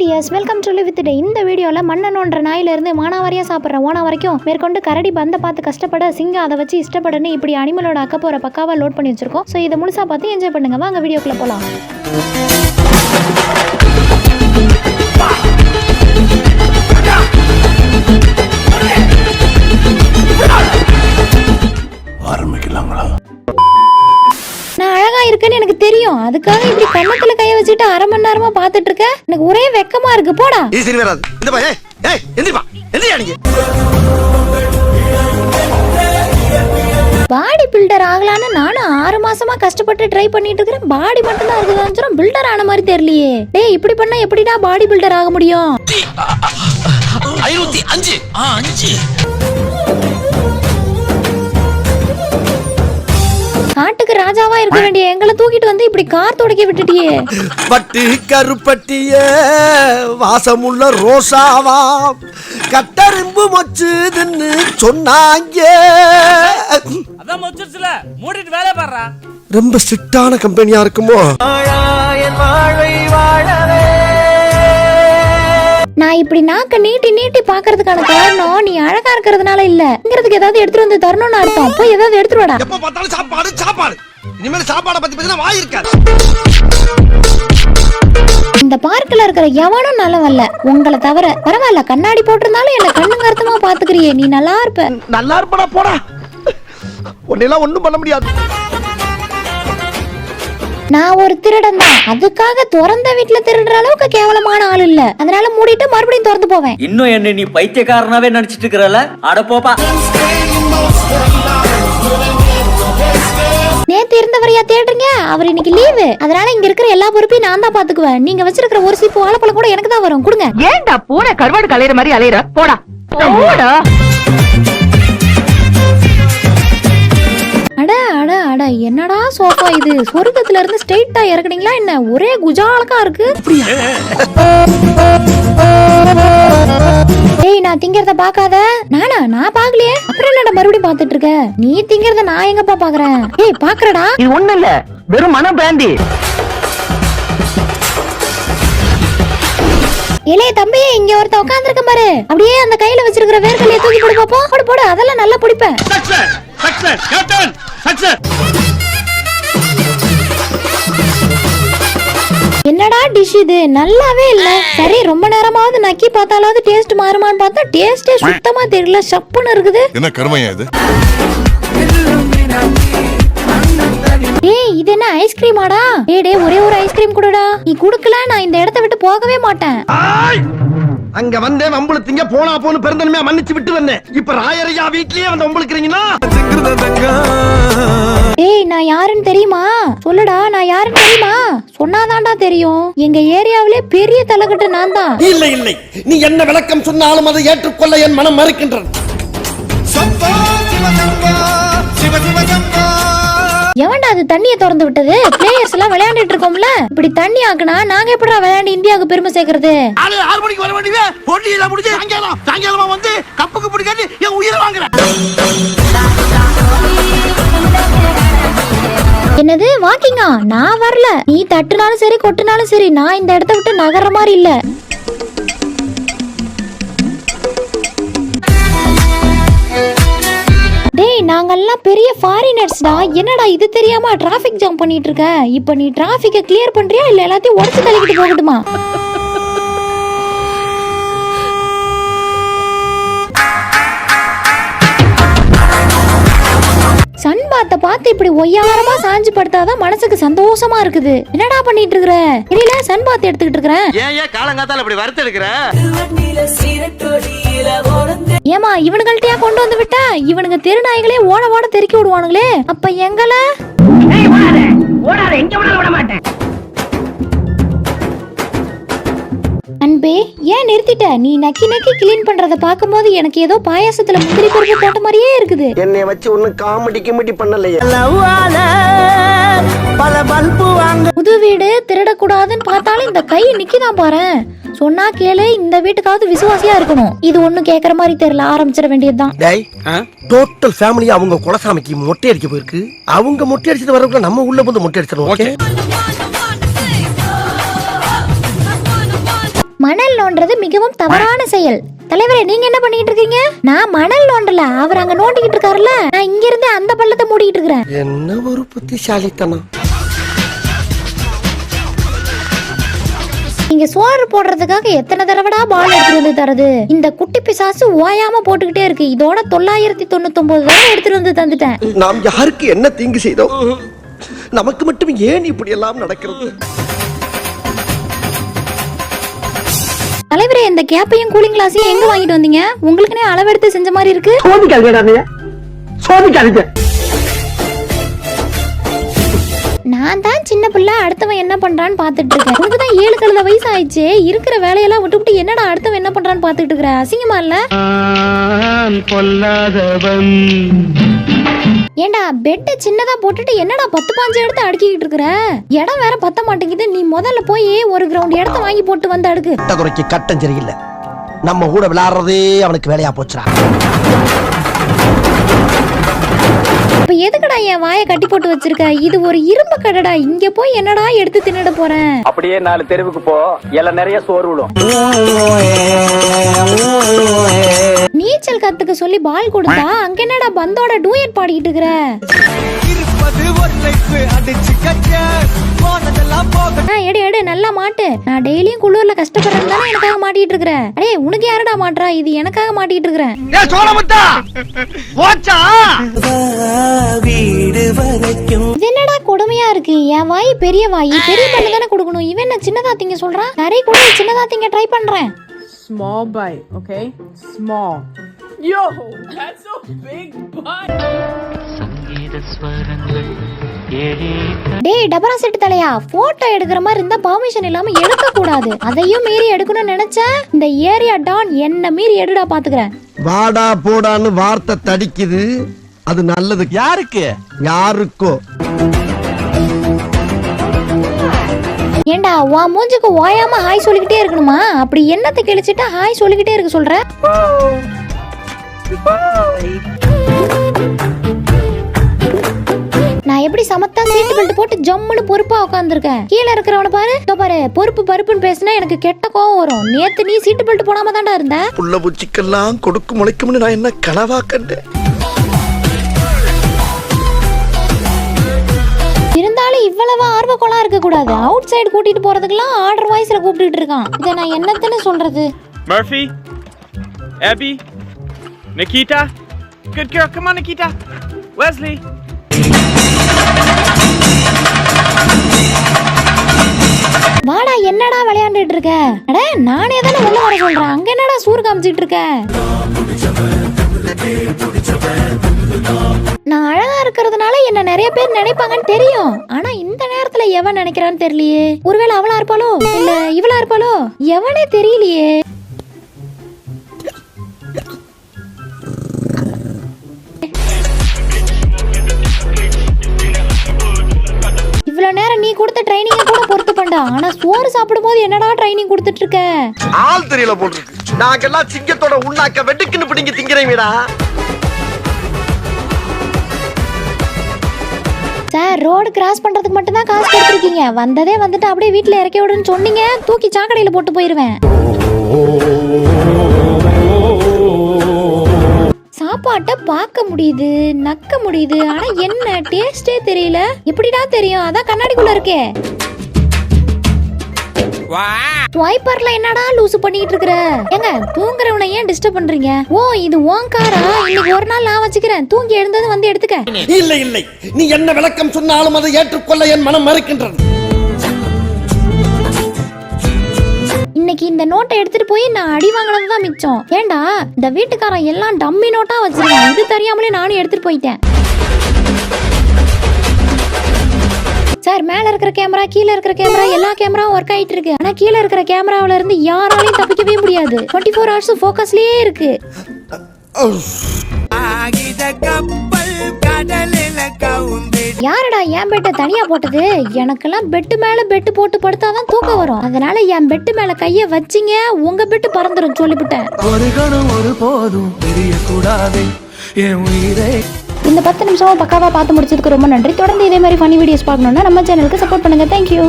Tears, welcome to live with day. இந்த வீடியோவில் மன்னனோன்ற நாயிலிருந்து மானாவாரியாக சாப்பிட்ற ஓனா வரைக்கும் மேற்கொண்டு கரடி பந்தை பார்த்து கஷ்டப்பட, சிங்கம் அதை வச்சு இஷ்டப்படன்னு இப்படி அனிமலோட அக்க போகிற பக்காவாக லோட் பண்ணி வச்சிருக்கோம். ஸோ இதை முழுசாக பார்த்து என்ஜாய் பண்ணுங்க. வாங்க வீடியோக்குள்ளே போகலாம். நான் அழகா இருக்கேன்னு எனக்கு தெரியும், அதுக்காக இப்படி கண்ணத்துல கைய வச்சுட்டு அரை மணி நேரமா பாத்துட்டு இருக்க. எனக்கு ஒரே வெக்கமா இருக்கு. போடா. பாடி பில்டர் ஆகலான்னு நானும் 6 மாசமா கஷ்டப்பட்டு ட்ரை பண்ணிட்டு இருக்கேன். பாடி மட்டும் தான் இருக்குதான், பில்டர் ஆன மாதிரி தெரியலையே. டேய், இப்படி பண்ணா எப்படிடா பாடி பில்டர் ஆக முடியும்? காட்டுக்கு ராஜாவா இருக்க வேண்டிய எங்களை தூக்கிட்டு வந்து இப்படி கார் துடைக்க விட்டுட்டியே. பட்டி கருப்பட்டிய வாசமுள்ள ரோசாவா கட்டரும்பு மொச்சுதுன்னு சொன்னாங்க. அதான் மொச்சுச்சுல மூடிட்டு வேலை பாடுறா. ரொம்ப ஸ்ட்ரிக்டான கம்பெனியா இருக்குமோ? நான் இப்படி நாக்க நீட்டி நீட்டி பாக்குறதுக்கான காரணம் நீ அழகா இருக்கிறதுனால இல்ல. இங்கிறதுக்கு ஏதாவது எடுத்துட்டு வந்து தரணும்னு அர்த்தம். போய் ஏதாவது எடுத்துட்டு வாடா. எப்ப பார்த்தாலும் சாப்பாடு சாப்பாடு. இனிமேல் சாப்பாடை பத்தி பேசினா வாய் இருக்காது. இந்த பார்க்ல இருக்கிற எவனும் நல்லவல்ல உங்களை தவிர. பரவாயில்ல, கண்ணாடி போட்டிருந்தாலும் என்ன கண்ணு கருத்துமா பாத்துக்கிறியே. நீ நல்லா இருப்ப. நல்லா இருப்படா, போடா. உன்னெல்லாம் ஒண்ணும் பண்ண முடியாது. நான் ஒரு திருடன் தான், அதுக்காக திறந்த வீட்டுல திருடுற அளவுக்கு கேவலமான ஆள் இல்ல. அதனால மூடிட்டு மறுபடியும் திறந்து போவேன். இன்னும் என்ன நீ பைத்தியக்காரனாவே நினைச்சிட்டு இருக்கறல? அட போப்பா. நேத்து இருந்தவரையா தேடுறீங்க? அவர் இன்னைக்கு லீவு, அதனால இங்க இருக்கிற எல்லா பொறுப்பையும் நான் தான் பாத்துக்குவேன். நீங்க வச்சிருக்கிற ஒரு சீப்பு வாழைப்பழம் கூட எனக்கு தான் வரும். கொடுங்க. ஏன்டா பூனை கருவாடு கலையற மாதிரி அலையற? போடா போடா. அட அட அட, என்னடா சோஃபா இது? சொர்க்கத்துல இருந்து ஸ்ட்ரைட்டா இறக்குனீங்களா என்ன? ஒரே குஜாலக்கா இருக்கு. ஏய், நான் திங்கறத பாக்காத. நான் பாக்கலையே. அப்புறம் என்னடா மறுபடியும் பாத்துட்டு இருக்க? நீ திங்கறத நான் எங்கப்பா பாக்குறேன்? ஏய், பாக்குறடா. இது ஒண்ணு இல்ல, வெறும் மன பிராந்தி. ஏலே தம்பி, இங்க ஒருத்த உட்கார்ந்திருக்க பாரு. அப்படியே அந்த கையில வச்சிருக்கிற வேர்க்கலைய தூக்கி போடு பாப்போம். போடு போடு, அதெல்லாம் நல்லா பிடிப்பேன். என்னடா டிஷ் இது? நல்லாவே இல்ல. சரி, ரொம்ப நேரமாவது நக்கி பார்த்தாலாவது டேஸ்ட் மாறுமான்னு பார்த்தா டேஸ்டே சுத்தமா தெரியல. சப்புன்னு இருக்குது. என்ன கருமையா இது? ஏய், இது என்ன ஐஸ்கிரீமாடா? டேய், ஒரே ஒரு ஐஸ்கிரீம் குடுடா. நீ குடுக்கல, நான் இந்த இடத்தை விட்டு போகவே மாட்டேன். அங்க வந்தேன் வம்புழுத்தீங்க, போனா போன்னு பெருந்தன்மையா மன்னிச்சு விட்டு வந்தேன். இப்ப ராயரையா வீட்லயே வந்து வம்புழுக்கிறீங்கன்னா? ஏய், நான் யாருன்னு தெரியுமா? சொல்லுடா, நான் யாருன்னு தெரியுமா? சொன்னாதான்டா தெரியும். எங்க ஏரியாவிலே பெரிய தலைக்கட்டு நான் தான். இல்லை இல்லை, நீ என்ன விளக்கம் சொன்னாலும் அதை ஏற்றுக்கொள்ள என் மனம் மறுக்கின்றது. எவன்டா அது தண்ணியை திறந்து விட்டது? பிளேயர்ஸ் எல்லாம் விளையாண்டுட்டு இருக்கோம்ல, இப்படி தண்ணி ஆக்குனா நாங்க எப்படா விளையாண்டு இந்தியாவுக்கு பெருமை சேர்க்கறது? 6 மணிக்கு வர வேண்டியது போட்டியில முடிஞ்சு சாயங்காலமா வந்து கப்புக்கு பிடிக்காது என் உயிரை வாங்குறேன். என்னது வாக்கிங்கா? நான் வரல. நீ தட்டுனாலும் சரி கொட்டுனாலும் சரி, நான் இந்த இடத்த விட்டு நகர்ற மாதிரி இல்ல. டேய், நாங்கெல்லாம் பெரிய ஃபாரினர்ஸ்டா. என்னடா இது தெரியாம டிராஃபிக் ஜாம் பண்ணிட்டு இருக்க? இப்போ நீ டிராஃபிக்கை கிளியர் பண்றியா இல்ல எல்லாத்தையும் உடைச்சு தள்ளிக்கிட்டு போகட்டுமா? சன்பாத்தை பார்த்து இப்படி ஒய்யாரமா சாஞ்சு படுத்தாதான் மனசுக்கு சந்தோஷமா இருக்குது. என்னடா பண்ணிட்டு இருக்கற? தெரியல, சன்பாத் எடுத்துக்கிட்டு இருக்கறேன். ஏன் காலங்காத்தால இப்படி வறுத்து எடுக்கற? ஏமா, இவனுங்கள்ட்டயா கொண்டு வந்து விட்டா? இவனுங்க தெருநாய்களே ஓட ஓட தெருக்கி விடுவானுங்களே. அப்ப எங்கள அன்பே, ஏன் நிறுத்திட்ட? நீ நக்கி நக்கி கிளீன் பண்றத பாக்கும்போது எனக்கு ஏதோ பாயாசத்துல முந்திரி பருப்பு போட்ட மாதிரியே இருக்குது. என்னை வச்சு ஒண்ணு காமெடி கிமெடி பண்ணலையே. புது வீடு திருடக்கூடாதுன்னு பார்த்தாலும் இந்த கை நிக்கிதான் பாரு. சொன்னா கேளு, இந்த வீட்டுக்காவது விசுவாசியா இருக்கணும். இது ஒண்ணும் கேக்குற மாதிரி தெரியல. ஆரம்பிச்சிட வேண்டியதுதான். டோட்டல் ஃபேமிலி அவங்க குலசாமிக்கு மொட்டை அடிக்க போயிருக்கு. அவங்க மொட்டை அடிச்சது வரக்குள்ள நம்ம உள்ள வந்து மொட்டை அடிச்சிடணும். மணல் நோண்டுறது மிகவும் தவறான செயல். தலைவரே, நீங்க என்ன பண்ணிட்டு இருக்கீங்க? நான் மணல் நோண்டல, அவர் அங்க நோண்டிக்கிட்டு இருக்காருல்ல, நான் இங்க இருந்து அந்த பள்ளத்தை மூடிட்டு இருக்கிறேன். என்ன ஒரு புத்திசாலித்தனம். நீங்க சோறு போடுறதுக்காக எத்தனை தடவைடா பால் எடுத்துட்டு வந்து தரது? இந்த குட்டி பிசாசு ஓயாம போட்டுக்கிட்டே இருக்கு. இதோட 999 தடவை எடுத்துட்டு வந்து தந்துட்டேன். நாம் யாருக்கு என்ன தீங்கு செய்தோம்? நமக்கு மட்டும் ஏன் இப்படி எல்லாம் நடக்கிறது? தலைவரே, இந்த கேப்பையும் கூலிங் கிளாஸையும் எங்க வாங்கிட்டு வந்தீங்க? உங்களுக்குனே அளவெடுத்து செஞ்ச மாதிரி இருக்கு. நான் தான் சின்ன பிள்ளை, அடுத்தவன் என்ன பண்றான்னு பாத்துட்டு இருக்கேன். உனக்கு தான் 7 கழுத வயசு ஆயிடுச்சு. இருக்கிற வேலையெல்லாம் விட்டுவிட்டு என்னடா அடுத்தவன் என்ன பண்றான்னு பாத்துட்டு இருக்கிற? அசிங்கமா இல்ல? ஏண்டா, பெட்டை சின்னதா போட்டுட்டு என்னடா 10-15 எடுத்து அடுக்கிட்டு இருக்கிற? இடம் வேற பத்த மாட்டேங்குது. நீ முதல்ல போய் ஒரு கிரவுண்ட் இடத்த வாங்கி போட்டு வந்து அடுக்கு. குறைக்கு கட்டம் சரியில்லை. நம்ம கூட விளையாடுறதே அவனுக்கு வேலையா போச்சுடா. இப்ப எதுக்குடா என் வாயை கட்டி போட்டு வச்சிருக்க? இது ஒரு இரும்பு கடடா. இங்க போய் என்னடா எடுத்து தின்னுட போறேன்? அப்படியே 4 தெருவுக்கு போ, எல்லாம் நிறைய சோறு விடும். நீச்சல் கத்துக்க சொல்லி பால் கொடுத்தா அங்க என்னடா பந்தோட டூயட் பாடிட்டு இருக்கிற? எடு எடு, நல்லா மாட்டு. நான் டெய்லியும் குளூர்ல கஷ்டப்படுறேன் தானே எனக்காக மாட்டிட்டு இருக்கிறேன். அடே, உனக்கு யாரடா மாட்றா? இது எனக்காக மாட்டிட்டு இருக்கிறேன். இது என்னடா கொடுமையா இருக்கு? என் வாய் பெரிய வாய், பெரிய பண்ணு தானே கொடுக்கணும். இவன் என்ன சின்னதா திங்க சொல்றான்? நிறைய கூட சின்னதா திங்க ட்ரை பண்றேன். Small bite, okay? Small. Yo, that's a big bite. டேய் டபரா செட்டு தலையா, போட்டோ எடுக்கிற மாதிரி இருந்தா பர்மிஷன் இல்லாம எடுக்க கூடாது. அதையும் மீறி எடுக்கணும்னு நினைச்ச இந்த ஏரியா டான் என்ன மீறி எடுடா பாத்துக்கிறேன். வாடா போடான்னு வார்த்தை தடிக்குது. அது நல்லது. யாருக்கு? யாருக்கோ. ஏண்டா, உன் மூஞ்சுக்கு ஓயாம ஹாய் சொல்லிக்கிட்டே இருக்கணுமா? அப்படி என்னத்தை கிழிச்சிட்டா ஹாய் சொல்லிக்கிட்டே இருக்க சொல்ற? நான் எப்படி சமத்தா சீட்டு பெல்ட் போட்டு ஜம்முன்னு பொறுப்பா உட்காந்துருக்கேன். கீழே இருக்கிறவன பாரு. பாரு, பொறுப்பு பருப்புன்னு பேசினா எனக்கு கெட்ட கோவம் வரும். நேத்து நீ சீட்டு பெல்ட் போடாம தான்டா இருந்த. புள்ள பூச்சிக்கெல்லாம் கொடுக்கு முளைக்கும்னு நான் என்ன கனவா கண்டேன். இருந்தாலும் இவ்வளவு ஆர்வக்கோளா இருக்க கூடாது. அவுட் சைடு கூட்டிட்டு போறதுக்கெல்லாம் ஆர்டர் வாய்ஸ்ல கூப்பிட்டு இருக்கான். இதை நான் என்னத்தன்னு சொல்றது? Murphy, Abby, Nikita, good girl, come on Nikita, Wesley. வாடா, என்னடா விளையாண்டுட்டு இருக்க? அட, நானே தானே உள்ள வர சொல்றேன். அங்க என்னடா சூர் காமிச்சிட்டு இருக்க? நான் அழகா இருக்கிறதுனால என்ன நிறைய பேர் நினைப்பாங்கன்னு தெரியும். ஆனா இந்த நேரத்துல எவன் நினைக்கிறான்னு தெரியலையே. ஒருவேளை அவளா இருப்பாளோ, இல்ல இவளா இருப்பாளோ, எவனே தெரியலையே. இவ்வளவு நேரம் நீ கொடுத்த ட்ரைனிங்க கூட பொறுத்து பண்ணா. ஆனா சோறு சாப்பிடும் போது என்னடா ட்ரைனிங் கொடுத்துட்டு இருக்க? ஆள் தெரியல போட்டுருக்கு. நாங்கெல்லாம் சிங்கத்தோட உண்ணாக்க வெட்டுக்குன்னு பிடிங்க திங்கிறீங்கடா. சார், ரோடு கிராஸ் பண்றதுக்கு மட்டும் தான் காசு கொடுத்துருக்கீங்க. வந்ததே வந்துட்டு அப்படியே வீட்டுல இறக்கி விடுன்னு சொன்னீங்க. தூக்கி சாக்கடையில போட்டு போயிருவேன். சாப்பாட்டை பார்க்க முடியுது, நக்க முடியுது, ஆனா என்ன டேஸ்டே தெரியல. எப்படிடா தெரியும்? அதான் கண்ணாடிக்குள்ள இருக்கே. ஸ்வைப்பர்ல என்னடா லூசு பண்ணிட்டு இருக்கற? ஏங்க, தூங்குறவனை ஏன் டிஸ்டர்ப் பண்றீங்க? ஓ, இது உன் காரா? இன்னைக்கு ஒரு நாள் நான் வச்சுக்கிறேன். தூங்கி எழுந்தது வந்து எடுத்துக்க. இல்லை இல்லை, நீ என்ன விளக்கம் சொன்னாலும் அதை ஏற்றுக்கொள்ள என் மனம் மறுக்கின்றது. இன்னைக்கு இந்த நோட்டை எடுத்துட்டு போய் நான் அடி வாங்கினதுதான் மிச்சம். ஏண்டா, இந்த வீட்டுக்காரன் எல்லாம் டம்மி நோட்டா வச்சிருக்கான். இது தெரியாமலே நானும் எடுத்துட்டு போயிட்டேன். சார், மேல இருக்கிற கேமரா, கீழே இருக்கிற கேமரா, எல்லா கேமராவும் ஒர்க் ஆயிட்டு இருக்கு. ஆனா கீழே இருக்கிற கேமராவில இருந்து யாராலையும் தப்பிக்கவே முடியாது. 24 hours ஃபோக்கஸ்லயே இருக்கு. யாரடா என் பெட்டை தனியா போட்டது? எனக்கெல்லாம் பெட்டு மேல பெட்டு போட்டு படுத்தாதான் தூக்கம் வரும். அதனால என் பெட்டு மேல கைய வச்சிங்க, உங்க பெட்டு பறந்துரும் சொல்லிவிட்டேன். ஒரு கணம் ஒரு போதும் தெரியக்கூடாது என் உயிரை. இந்த 10 நிமிஷமா பக்காவா பார்த்து முடிச்சதுக்கு ரொம்ப நன்றி. தொடர்ந்து இதே மாதிரி ஃபன்னி வீடியோஸ் பார்க்கணும்னா நம்ம சேனலுக்கு சப்போர்ட் பண்ணுங்க. தேங்க்யூ.